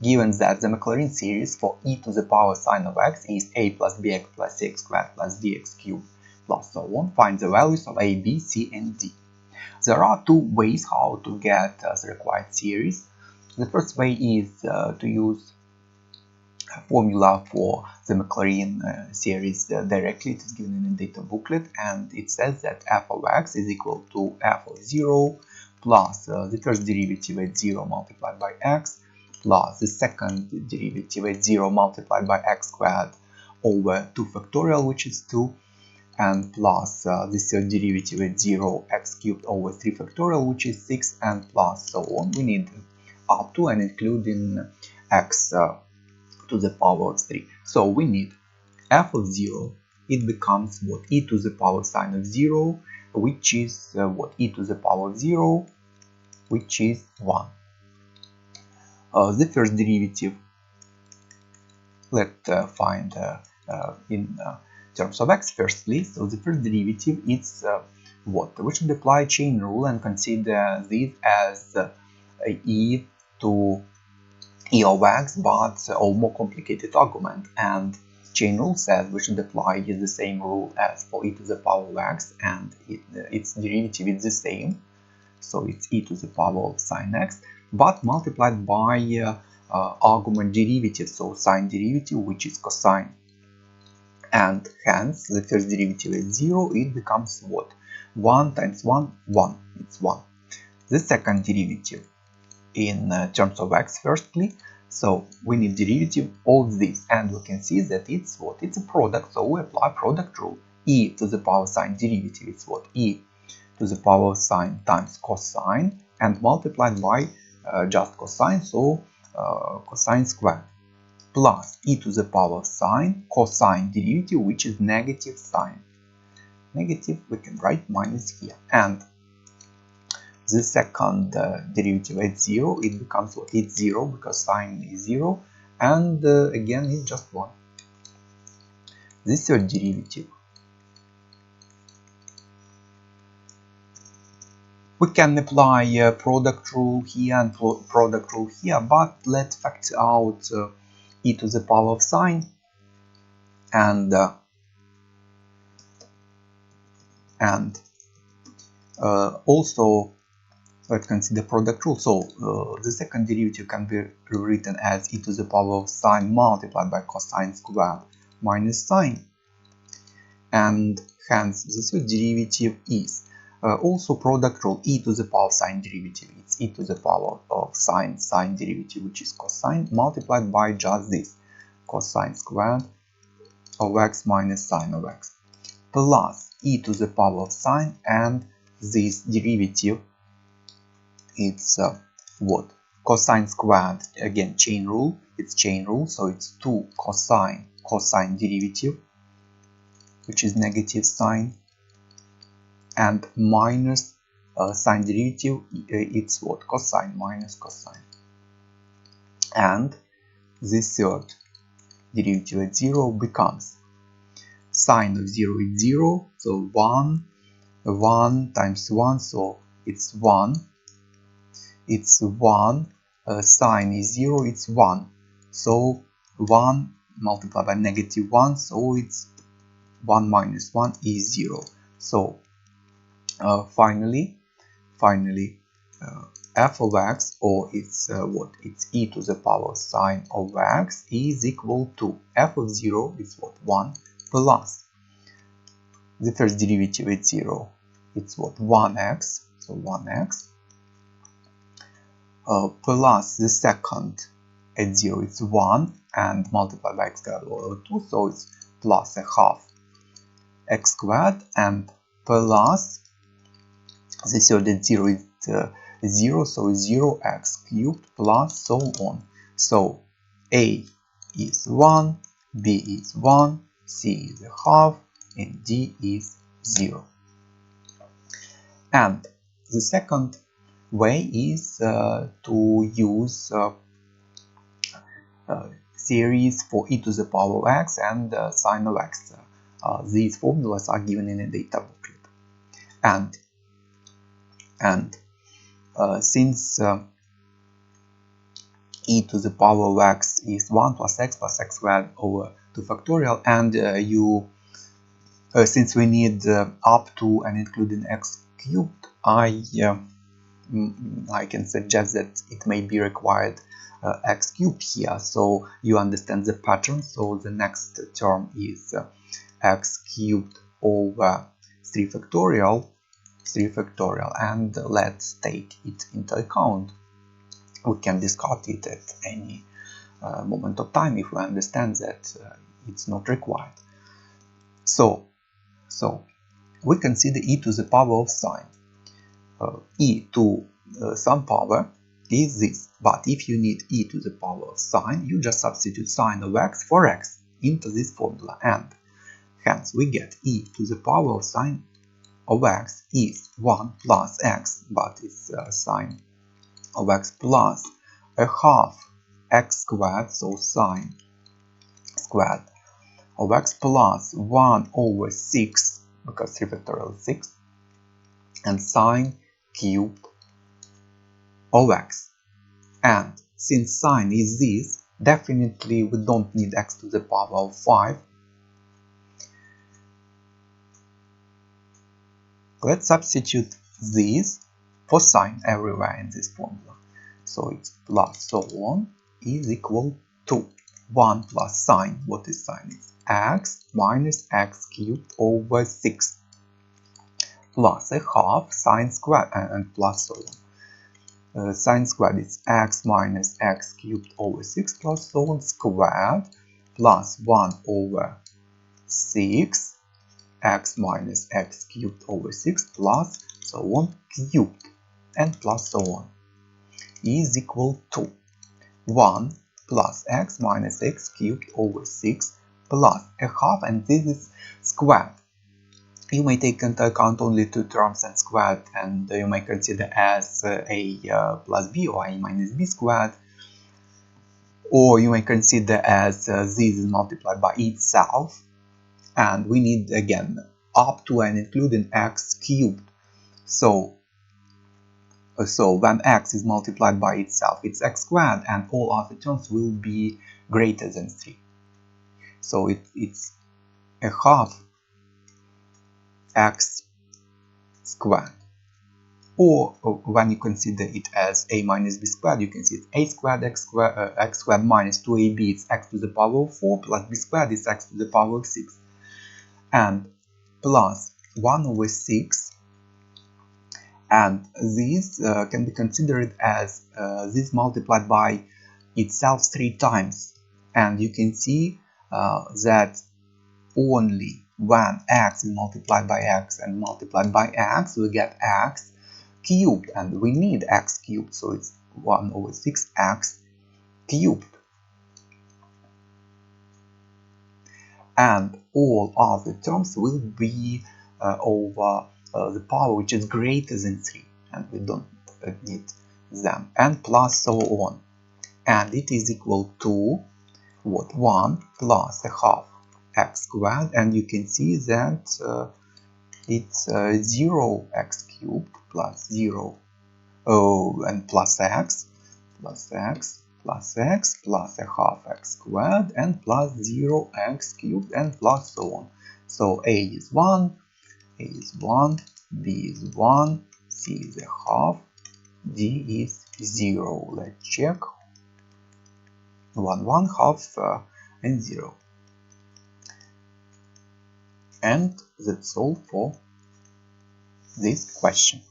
Given that the Maclaurin series for e to the power sine of x is a plus bx plus c squared plus dx cubed plus so on, find the values of a, b, c, and d. There are two ways how to get the required series. The first way is to use a formula for the Maclaurin series directly. It is given in the data booklet, and it says that f of x is equal to f of 0 plus the first derivative at 0 multiplied by x plus the second derivative at 0 multiplied by x squared over 2 factorial, which is 2, and plus the third derivative at 0 x cubed over 3 factorial, which is 6, and plus so on. We need up to and including x to the power of 3. So we need f of 0. It becomes what? E to the power sine of 0, which is what? E to the power of 0, which is 1. The first derivative, let's find in terms of x firstly. So the first derivative is what? We should apply chain rule and consider this as e to e of x, but a more complicated argument. And chain rule says we should apply the same rule as for e to the power of x, and its derivative is the same. So it's e to the power of sine x, but multiplied by argument derivative, so sine derivative, which is cosine. And hence the first derivative is 0. It becomes what? 1 times 1, 1. It's 1. The second derivative in terms of x firstly, so we need derivative of this, and we can see that it's what? It's a product, so we apply product rule. E to the power sine derivative is what? E to the power of sine times cosine, and multiplied by just cosine, so cosine squared, plus e to the power of sine cosine derivative, which is negative sine. Negative, we can write minus here, and the second derivative at 0, it becomes what? It's 0 because sine is 0, and again it's just 1. The third derivative, we can apply product rule here and product rule here, but let's factor out e to the power of sine, and also let's consider product rule. So the second derivative can be rewritten as e to the power of sine multiplied by cosine squared minus sine, and hence the third derivative is also product rule. E to the power of sine derivative, it's e to the power of sine derivative, which is cosine, multiplied by just this cosine squared of x minus sine of x, plus e to the power of sine, and this derivative, it's what? Cosine squared, again chain rule, it's chain rule, so it's 2 cosine derivative, which is negative sine, and minus sine derivative, it's what? Cosine minus cosine, and this third derivative at 0 becomes sine of 0 is 0, so 1 times 1, so it's 1. It's 1, sine is 0, it's 1, so 1 multiplied by negative 1, so it's 1 minus 1 is 0. So finally f of x, or it's what? It's e to the power sine of x, is equal to f of 0 is what? 1 plus the first derivative at 0, it's what? 1x, so 1x, plus the second at 0, it's 1, and multiplied by x squared over 2, so it's plus a half x squared, and plus the third at 0 is 0, so 0x cubed, plus so on. So a is 1, b is 1, c is a half, and d is 0. And the second way is to use series for e to the power of x and sine of x. These formulas are given in a data booklet. And since e to the power of x is 1 plus x squared over 2 factorial, and since we need up to and including x cubed, I can suggest that it may be required x cubed here, so you understand the pattern. So the next term is x cubed over 3 factorial, and let's take it into account. We can discard it at any moment of time if we understand that it's not required. So we consider e to the power of sine. E to some power is this, but if you need e to the power of sine, you just substitute sine of x for x into this formula, and hence we get e to the power of sine of x is 1 plus x, but it's sine of x plus a half x squared, so sine squared of x plus 1 over 6, because 3 factorial is 6, and sine cubed of x. And since sine is this, definitely we don't need x to the power of 5. Let's substitute this for sine everywhere in this formula. So it's plus so on is equal to 1 plus sine. What is sine? It's x minus x cubed over 6 plus a half sine squared, and plus so on. Sine squared is x minus x cubed over 6 plus so on squared plus 1 over 6 x minus x cubed over 6 plus so on cubed, and plus so on is equal to 1 plus x minus x cubed over 6 plus a half, and this is squared. You may take into account only two terms and squared, and you may consider as a plus b or a minus b squared, or you may consider as this is multiplied by itself, and we need again up to and including x cubed. So when x is multiplied by itself, it's x squared, and all other terms will be greater than 3. So it's a half x squared. Or when you consider it as a minus b squared, you can see it's a squared x squared minus 2ab, it's x to the power of 4, plus b squared is x to the power of 6, and plus 1 over 6, and this can be considered as this multiplied by itself 3 times, and you can see that only when x is multiplied by x and multiplied by x, we get x cubed, and we need x cubed, so it's 1 over 6x cubed. And all other terms will be over the power which is greater than 3, and we don't need them, and plus so on. And it is equal to what? 1 plus a half x squared, and you can see that it's 0x cubed plus 0 and plus x plus a half x squared, and plus 0x cubed, and plus so on. So a is 1, b is 1, c is a half, d is 0. Let's check. 1, 1, half, and 0. And that's all for this question.